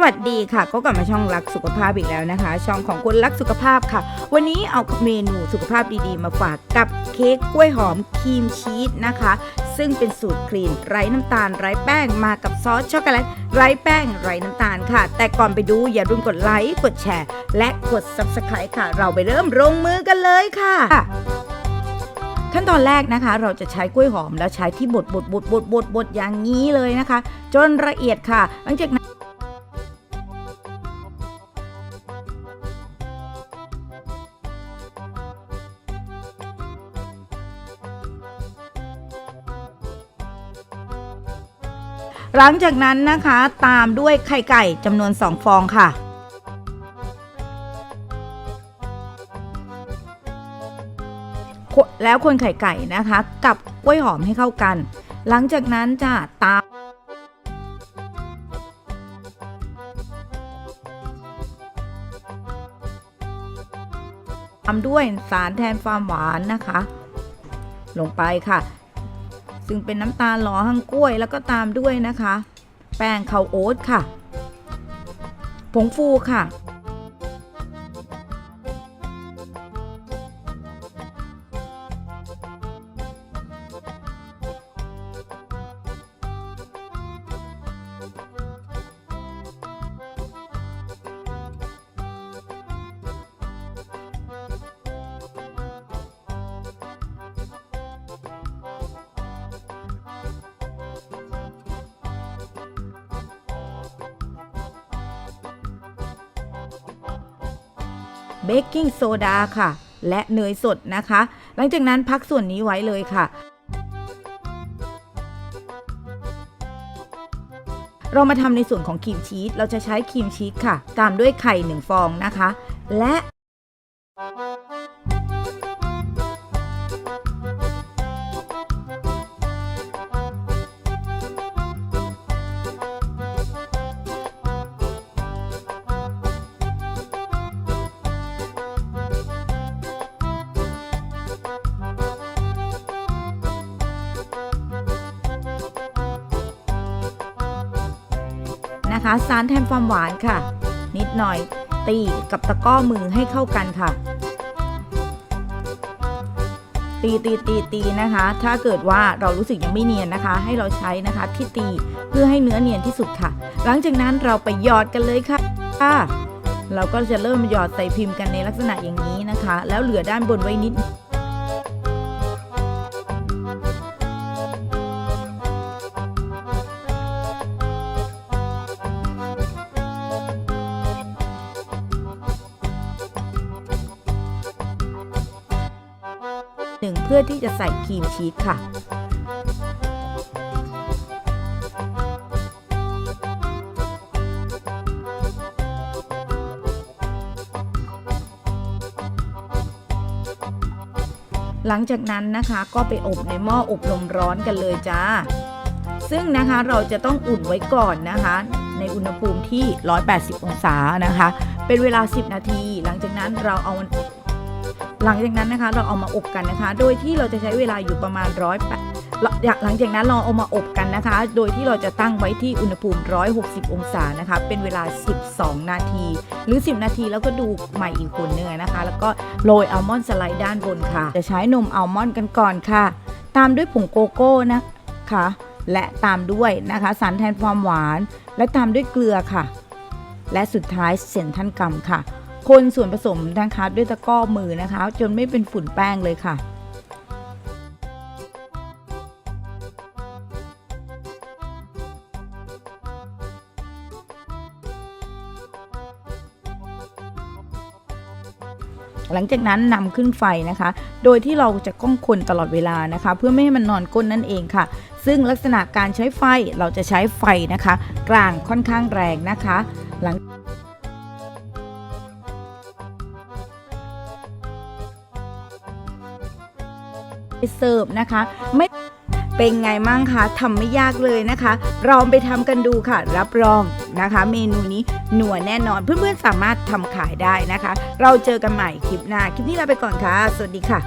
วัสดีค่ะก็กลับมาช่องรักสุขภาพอีกแล้วนะคะช่องของคนรักสุขภาพค่ะวันนี้เอาเมนูสุขภาพดีๆมาฝากกับเค้กกล้วยหอมครีมชีสนะคะซึ่งเป็นสูตรคลีนไร้น้ำตาลไร้แป้งมากับซอสช็อกโกแลตไร้แป้งไร้น้ำตาลค่ะแต่ก่อนไปดูอย่าลืมกดไลค์กดแชร์และกด Subscribe ค่ะเราไปเริ่มลงมือกันเลยค่ะขั้นตอนแรกนะคะเราจะใช้กล้วยหอมแล้วใช้ที่บดอย่างนี้เลยนะคะจนละเอียดค่ะหลังจากนั้นนะคะตามด้วยไข่ไก่จำนวน2ฟองค่ะแล้วคนไข่ไก่นะคะกับกล้วยหอมให้เข้ากันหลังจากนั้นจะตามด้วยสารแทนความหวานนะคะลงไปค่ะซึ่งเป็นน้ำตาลหล่อหั่งกล้วยแล้วก็ตามด้วยนะคะแป้งข้าวโอ๊ตค่ะผงฟูค่ะเบกกิ้งโซดาค่ะและเนยสดนะคะหลังจากนั้นพักส่วนนี้ไว้เลยค่ะเรามาทำในส่วนของครีมชีสเราจะใช้ครีมชีสค่ะตามด้วยไข่1ฟองนะคะและสารแทนความหวานค่ะนิดหน่อยตีกับตะกร้อมือให้เข้ากันค่ะตีนะคะถ้าเกิดว่าเรารู้สึกยังไม่เนียนนะคะให้เราใช้นะคะที่ตีเพื่อให้เนื้อเนียนที่สุดค่ะหลังจากนั้นเราไปหยอดกันเลยค่ะเราก็จะเริ่มหยอดใส่พิมพ์กันในลักษณะอย่างนี้นะคะแล้วเหลือด้านบนไว้นิดเพื่อที่จะใส่ครีมชีสค่ะหลังจากนั้นนะคะก็ไปอบในหม้ออบลมร้อนกันเลยจ้าซึ่งนะคะเราจะต้องอุ่นไว้ก่อนนะคะในอุณหภูมิที่180องศานะคะเป็นเวลา10นาทีหลังจากนั้นนะคะเราเอามาอบกันนะคะโดยที่เราจะใช้เวลาอยู่ประมาณหลังจากนั้นเราเอามาอบกันนะคะโดยที่เราจะตั้งไว้ที่อุณหภูมิ160องศานะคะเป็นเวลา12นาทีหรือ10นาทีแล้วก็ดูใหม่อีกคนนึงนะคะแล้วก็โรยอัลมอนด์สไลด์ด้านบนค่ะจะใช้นมอัลมอนด์กันก่อนค่ะตามด้วยผงโกโก้นะคะและตามด้วยนะคะสารแทนความหวานและตามด้วยเกลือค่ะและสุดท้ายเซนทันกัมค่ะคนส่วนผสมนะคะด้วยตะกร้อมือนะคะจนไม่เป็นฝุ่นแป้งเลยค่ะหลังจากนั้นนำขึ้นไฟนะคะโดยที่เราจะก้องคนตลอดเวลานะคะเพื่อไม่ให้มันนอนก้นนั่นเองค่ะซึ่งลักษณะการใช้ไฟเราจะใช้ไฟนะคะกลางค่อนข้างแรงนะคะหลังเสิร์ฟนะคะไม่เป็นไงมั่งคะทำไม่ยากเลยนะคะลองไปทำกันดูค่ะรับรองนะคะเมนูนี้หนัวแน่นอนเพื่อนๆสามารถทำขายได้นะคะเราเจอกันใหม่คลิปหน้าคลิปนี้ลาไปก่อนค่ะสวัสดีค่ะ